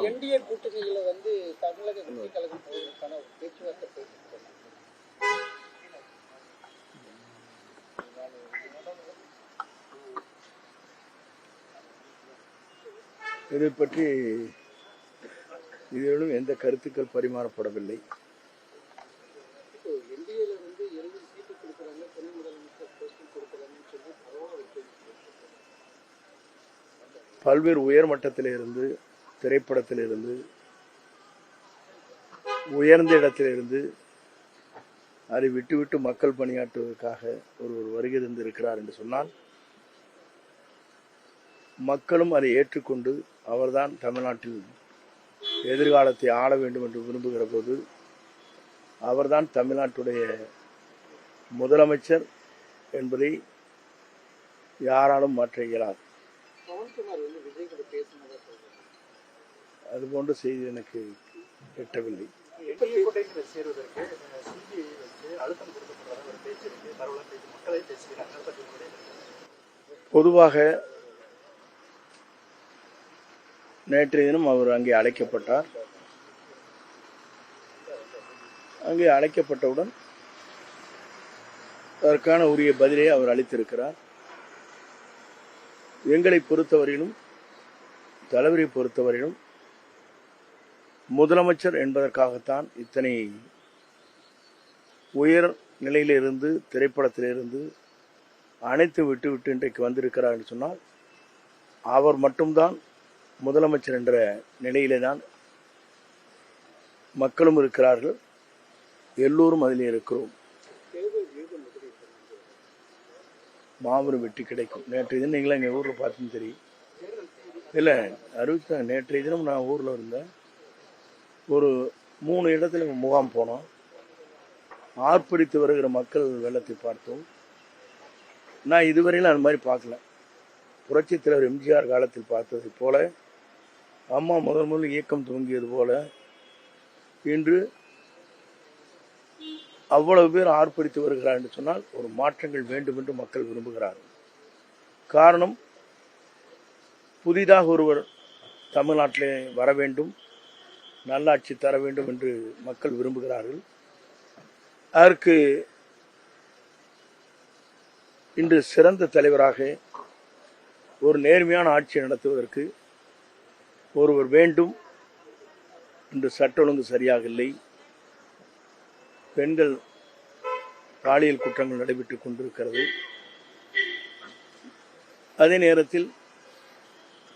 NDA கூட்டணியில வந்து தமிழக வெற்றி கழகம் போவதற்கான ஒரு பேச்சுவார்த்தை போயிட்டு இதை பற்றி இதிலும் எந்த கருத்துக்கள் பரிமாறப்படவில்லை. பல்வேறு உயர்மட்டத்திலிருந்து, திரைப்படத்திலிருந்து, உயர்ந்த இடத்திலிருந்து அதை விட்டுவிட்டு மக்கள் பணியாற்றுவதற்காக ஒருவர் வருகை தந்திருக்கிறார் என்று சொன்னால் மக்களும் அதை ஏற்றுக்கொண்டு அவர்தான் தமிழ்நாட்டில் எதிர்காலத்தை ஆள வேண்டும் என்று விரும்புகிற போது அவர்தான் தமிழ்நாட்டுடைய முதலமைச்சர் என்பதை யாராலும் மாற்ற இயலாது. அதுபோன்ற செய்தி எனக்கு எட்டவில்லை. பொதுவாக நேற்றைய தினம் அவர் அங்கே அழைக்கப்பட்டார். அங்கே அழைக்கப்பட்டவுடன் அதற்கான உரிய பதிலை அவர் அளித்திருக்கிறார். எங்களை பொறுத்தவரையிலும், தலைவரை பொறுத்தவரையிலும் முதலமைச்சர் என்பதற்காகத்தான் இத்தனை உயர் நிலையிலிருந்து, திரைப்படத்திலிருந்து அனைத்து விட்டு இன்றைக்கு வந்திருக்கிறார் என்று சொன்னால் அவர் மட்டும்தான் முதலமைச்சர் என்ற நிலையிலே தான் மக்களும் இருக்கிறார்கள், எல்லோரும் அதிலே இருக்கிறோம். மாபெரும் வெற்றி கிடைக்கும். நேற்றைய தினம் நீங்களும் எங்கள் ஊரில் பார்த்துன்னு தெரியும். இல்லை அறிவித்தாங்க. நேற்றைய தினம் நான் ஊரில் இருந்தேன். ஒரு 3 இடத்துல முகாம் போனோம். ஆர்ப்பரித்து வருகிற மக்கள் வெள்ளத்தை பார்த்தோம். நான் இதுவரையிலும் அது மாதிரி பார்க்கல. புரட்சித் தலைவர் எம்ஜிஆர் காலத்தில் பார்த்ததை போல, அம்மா முதல் இயக்கம் துவங்கியது போல இன்று அவ்வளவு பேர் ஆர்ப்பரித்து வருகிறார் என்று சொன்னால் ஒரு மாற்றங்கள் வேண்டும் என்று மக்கள் விரும்புகிறார்கள். காரணம், புதிதாக ஒருவர் தமிழ்நாட்டிலே வர வேண்டும், நல்லாட்சி தர வேண்டும் என்று மக்கள் விரும்புகிறார்கள். அதற்கு இன்று சிறந்த தலைவராக ஒரு நேர்மையான ஆட்சி நடத்துவதற்கு ஒருவர் வேண்டும். இன்று சட்ட ஒழுங்கு சரியாக இல்லை. பெண்கள் பாலியல் குற்றங்கள் நடைபெற்றுக் கொண்டிருக்கிறது. அதே நேரத்தில்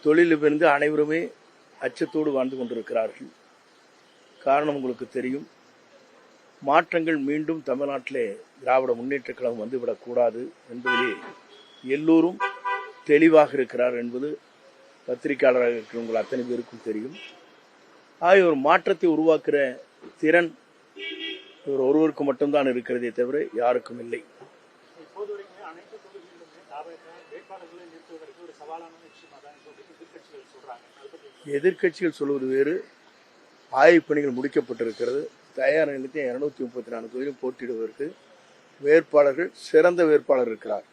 தொழிலிலிருந்து அனைவருமே அச்சத்தோடு வாழ்ந்து கொண்டிருக்கிறார்கள். காரணம் உங்களுக்கு தெரியும். மாற்றங்கள் மீண்டும் தமிழ்நாட்டிலே திராவிட முன்னேற்ற கழகம் வந்துவிடக்கூடாது என்பதிலே எல்லோரும் தெளிவாக இருக்கிறார் என்பது பத்திரிகையாளராக இருக்கிற உங்கள் அத்தனை பேருக்கும் தெரியும். ஆகிய ஒரு மாற்றத்தை உருவாக்குற திறன் இவர் ஒருவருக்கு மட்டும்தான் இருக்கிறதே தவிர யாருக்கும் இல்லை. எதிர்கட்சிகள் சொல்வது வேறு. ஆய்வுப் பணிகள் முடிக்கப்பட்டிருக்கிறது. தயார் நிலையத்தை 234 தொகுதியிலும் போட்டியிடுவதற்கு வேட்பாளர்கள், சிறந்த வேட்பாளர் இருக்கிறார்.